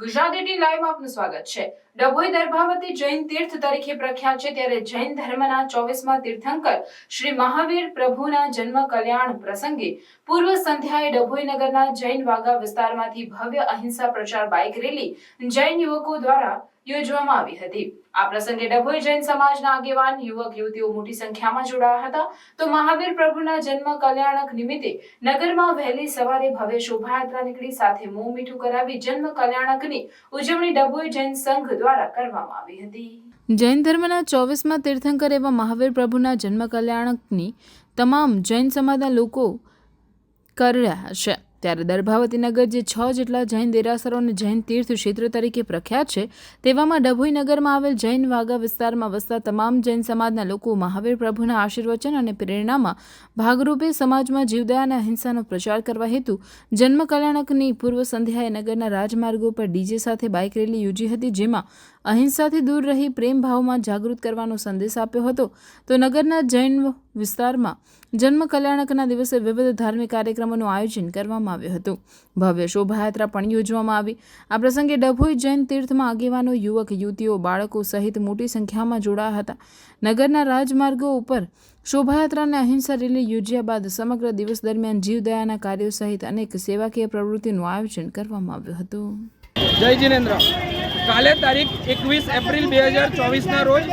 ગુજરાત 18 લાઈવમાં આપનું સ્વાગત છે। ડભોઈ દર્ભાવતી જૈન તીર્થ તરીકે પ્રખ્યાત છે, ત્યારે જૈન ધર્મના 24મા તીર્થંકર શ્રી મહાવીર પ્રભુના જન્મ કલ્યાણ પ્રસંગે પૂર્વ સંધ્યાએ ડભોઈ નગરના જૈન વાગા વિસ્તારમાંથી ભવ્ય અહિંસા પ્રચાર બાઇક રેલી જૈન યુવકો દ્વારા યોજવામાં આવી હતી। આ પ્રસંગે ડભોઈ જૈન સમાજના આગેવાન યુવક યુવતીઓ મોટી સંખ્યામાં જોડાયા હતા। તો મહાવીર પ્રભુના જન્મ કલ્યાણક નિમિત્તે નગરમાં વહેલી સવારે ભવ્ય શોભાયાત્રા નીકળી સાથે મોં મીઠું કરાવી જન્મ કલ્યાણકની ઉજવણી ડભોઈ જૈન સંઘ દ્વારા કરવામાં આવી હતી। જૈન ધર્મના 24મા તીર્થંકર એવા મહાવીર પ્રભુના જન્મ કલ્યાણકની તમામ જૈન સમાજના લોકો કરી રહ્યા છે, ત્યારે દર્ભાવતી નગર જે 6 જેટલા જૈન દેરાસરો અને જૈન તીર્થ ક્ષેત્ર તરીકે પ્રખ્યાત છે, તેવામાં ડભોઈ નગરમાં આવેલ જૈન વાગા વિસ્તારમાં વસતા તમામ જૈન સમાજના લોકો મહાવીર પ્રભુના આશીર્વચન અને પ્રેરણામાં ભાગરૂપે સમાજમાં જીવદયા અને અહિંસાનો પ્રચાર કરવા હેતુ જન્મ કલ્યાણકની પૂર્વ સંધ્યાએ નગરના રાજમાર્ગો પર ડીજે સાથે બાઇક રેલી યોજી હતી, જેમાં અહિંસાથી દૂર રહી પ્રેમ ભાવમાં જાગૃત કરવાનો સંદેશ આપ્યો હતો। તો નગરના જૈન વિસ્તારમાં જન્મ કલ્યાણકના દિવસે વિવિધ ધાર્મિક કાર્યક્રમોનું આયોજન કરવામાં આવ્યું હતું। ભવ્ય શોભાયાત્રા પણ યોજવામાં આવી। આ પ્રસંગે ડભોઈ જૈન તીર્થમાં આગેવાનો, યુવક યુવતીઓ, બાળકો સહિત મોટી સંખ્યામાં જોડાયા હતા। નગરના રાજમાર્ગો ઉપર શોભાયાત્રા અને અહિંસા રેલી યોજ્યા બાદ સમગ્ર દિવસ દરમિયાન જીવદયાના કાર્યો સહિત અનેક સેવાકીય પ્રવૃત્તિનું આયોજન કરવામાં આવ્યું હતું। જય જિનેન્દ્ર। કાલે તારીખ 21 એપ્રિલ 2024ના રોજ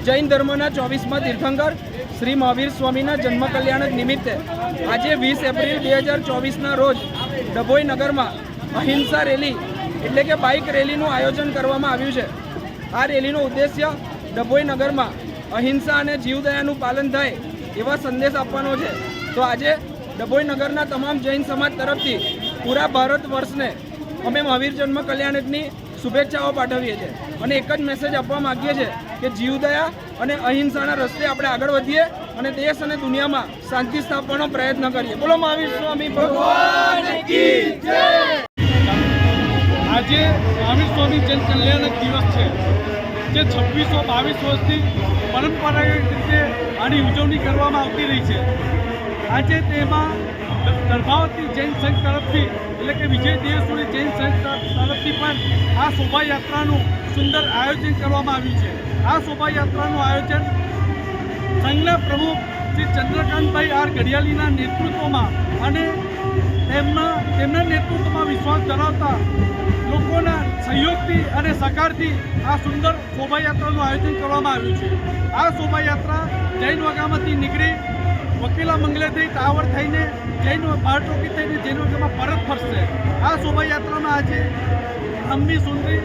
જૈન ધર્મના 24મા તીર્થંકર શ્રી મહાવીર સ્વામીના જન્મ કલ્યાણક નિમિત્તે આજે 20 એપ્રિલ 2024ના રોજ ડભોઈ નગરમાં અહિંસા રેલી એટલે કે બાઇક રેલીનું આયોજન કરવામાં આવ્યું છે। આ રેલીનો ઉદ્દેશ્ય ડભોઈ નગરમાં અહિંસા અને જીવદયાનું પાલન થાય એવા સંદેશ આપવાનો છે। તો આજે ડભોઈ નગરના તમામ જૈન સમાજ તરફથી પૂરા ભારત વર્ષને અમે મહાવીર જન્મ કલ્યાણકની શુભેચ્છાઓ પાઠવીએ છીએ અને એક જ મેસેજ આપવા માગીએ છીએ કે જીવદયા અને અહિંસાના રસ્તે આપણે આગળ વધીએ અને દેશ અને દુનિયામાં શાંતિ સ્થાપવાનો પ્રયત્ન કરીએ। બોલો મહાવીર સ્વામી ભગવાન કી જય। આજે મહાવીર સ્વામી જન કલ્યાણક દિવસ છે, જે 2622 વર્ષથી પરંપરાગત રીતે આની ઉજવણી કરવામાં આવતી રહી છે। આજે તેમાં દર્ભાવતી જૈન સંઘ તરફથી એટલે કે વિજય દેવસુરી જૈન સંઘ તરફથી પણ આ શોભાયાત્રાનું સુંદર આયોજન કરવામાં આવ્યું છે। આ શોભાયાત્રાનું આયોજન સંઘના પ્રમુખ શ્રી ચંદ્રકાંતભાઈ આર ઘડિયાળીના નેતૃત્વમાં અને તેમના નેતૃત્વમાં વિશ્વાસ ધરાવતા લોકોના સહયોગથી અને સહકારથી આ સુંદર શોભાયાત્રાનું આયોજન કરવામાં આવ્યું છે। આ શોભાયાત્રા જૈન વાગામાંથી નીકળી વકીલા મંગલે થઈ ટાવર થઈને જૈન બારટોકી થઈને જૈન વાગામાં પરત ફરશે। આ શોભાયાત્રામાં આજે અંબી સુંદરી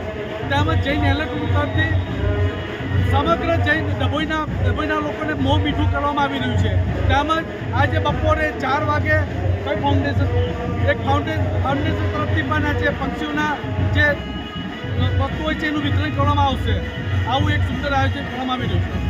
તેમજ જૈન એલર્ટ તરફથી સમગ્ર જૈન ડભોઈના લોકોને મોં મીઠું કરવામાં આવી રહ્યું છે। તેમજ આજે બપોરે 4 વાગે કઈ ફાઉન્ડેશન તરફથી પણ આજે પક્ષીઓના જે વસ્તુ હોય છે એનું વિતરણ કરવામાં આવશે। આવું એક સુંદર આયોજન કરવામાં આવી રહ્યું છે।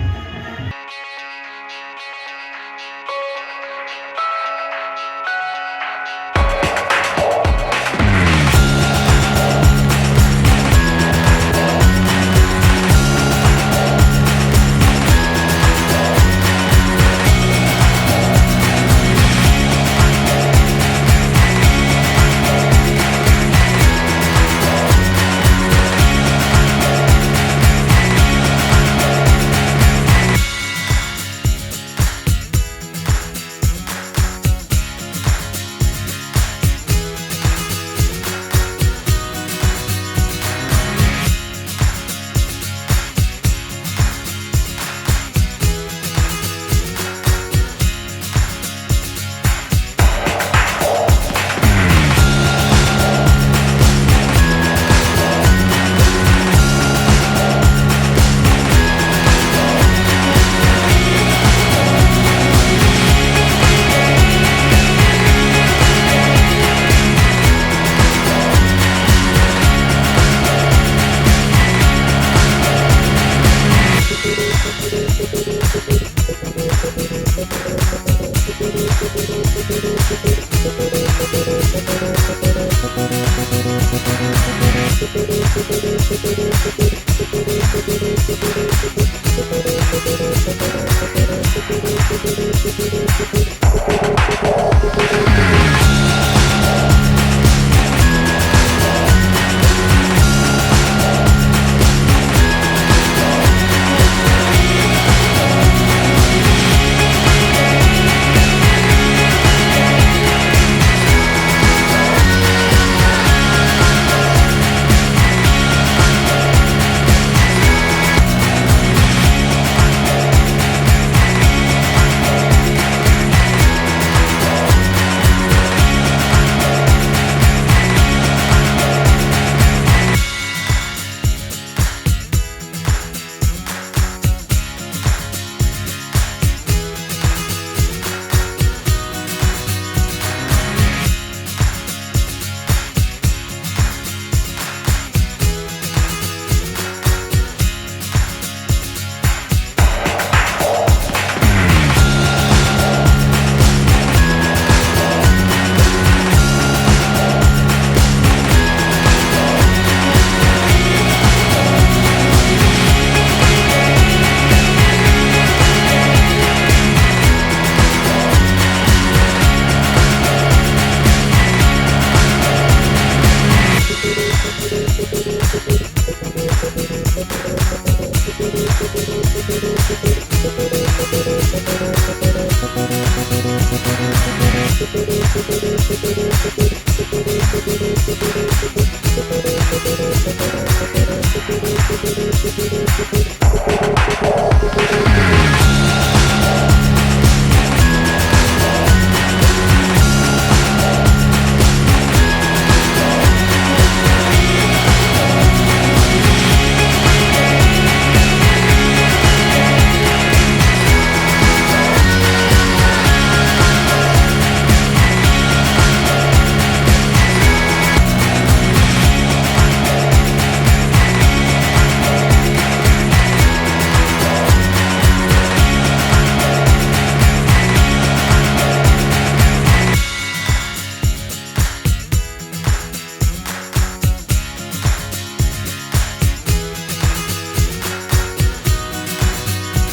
છે।